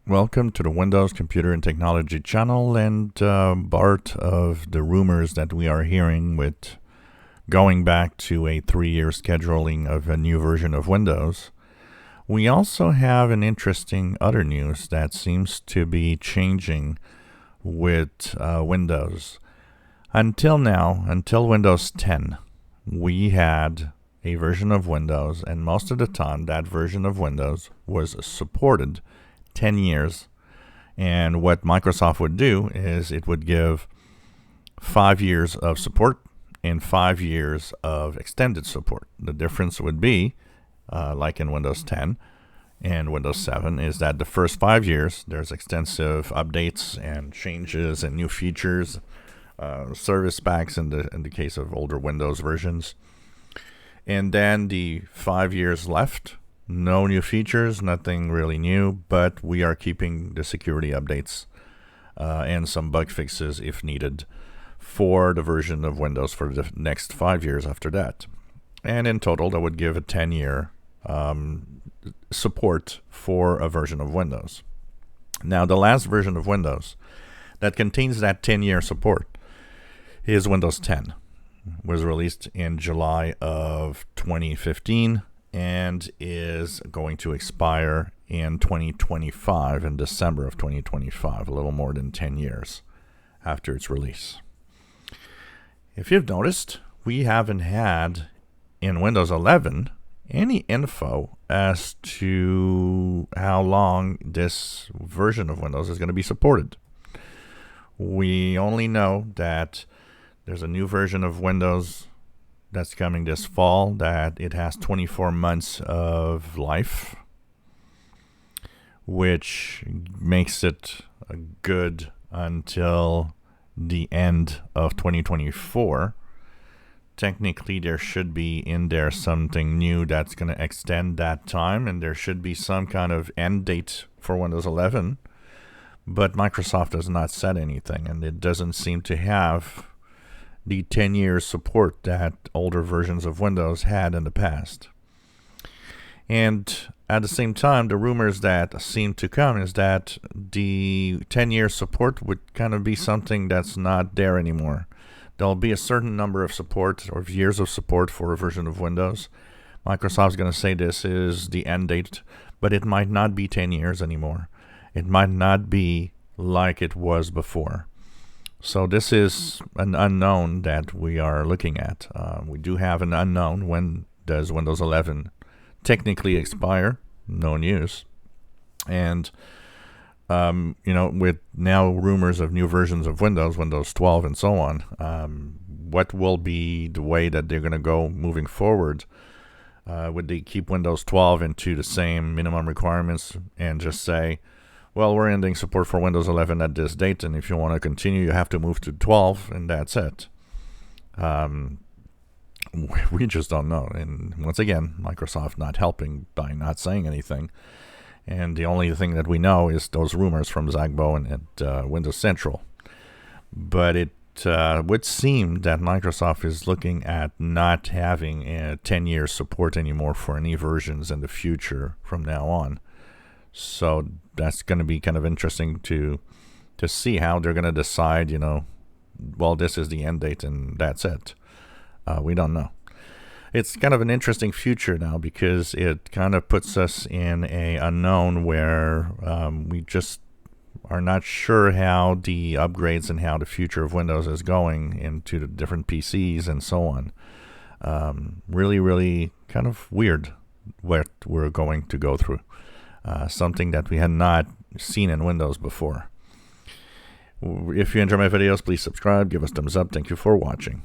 Welcome to the Windows Computer and Technology channel and part of the rumors that we are hearing with going back to a 3-year scheduling of a new version of Windows. We also have an interesting other news that seems to be changing with Windows. Until now, until Windows 10, we had a version of Windows, and most of the time that version of Windows was supported 10 years. And what Microsoft would do is it would give 5 years of support and 5 years of extended support. The difference would be, like in Windows 10 and Windows 7, is that the first 5 years there's extensive updates and changes and new features, service packs in the case of older Windows versions. And then the 5 years left, no new features, nothing really new, but we are keeping the security updates and some bug fixes if needed for the version of Windows for the next 5 years after that. And in total, that would give a 10-year support for a version of Windows. Now, the last version of Windows that contains that 10-year support is Windows 10. It was released in July of 2015. And is going to expire in 2025, in December of 2025, a little more than 10 years after its release. If you've noticed, we haven't had in Windows 11 any info as to how long this version of Windows is going to be supported. We only know that there's a new version of Windows that's coming this fall, that it has 24 months of life, which makes it good until the end of 2024. Technically, there should be in there something new that's going to extend that time, and there should be some kind of end date for Windows 11, but Microsoft has not said anything, and it doesn't seem to have the 10 years support that older versions of Windows had in the past. And at the same time, the rumors that seem to come is that the 10-year support would kind of be something that's not there anymore. There'll be a certain number of support or years of support for a version of Windows. Microsoft's going to say this is the end date, but it might not be 10 years anymore. It might not be like it was before. So this is an unknown that we are looking at. We do have an unknown. When does Windows 11 technically expire? No news. And, with now rumors of new versions of Windows, Windows 12 and so on, what will be the way that they're going to go moving forward? Would they keep Windows 12 into the same minimum requirements and just say, well, we're ending support for Windows 11 at this date, and if you want to continue, you have to move to 12, and that's it. We just don't know. And once again, Microsoft not helping by not saying anything. And the only thing that we know is those rumors from Zagbo and Windows Central. But it would seem that Microsoft is looking at not having a 10-year support anymore for any versions in the future from now on. So that's going to be kind of interesting to see how they're going to decide, well, this is the end date and that's it. We don't know. It's kind of an interesting future now because it kind of puts us in a unknown where we just are not sure how the upgrades and how the future of Windows is going into the different PCs and so on. Really, really kind of weird what we're going to go through. Something that we had not seen in Windows before. If you enjoy my videos, please subscribe, give us thumbs up. Thank you for watching.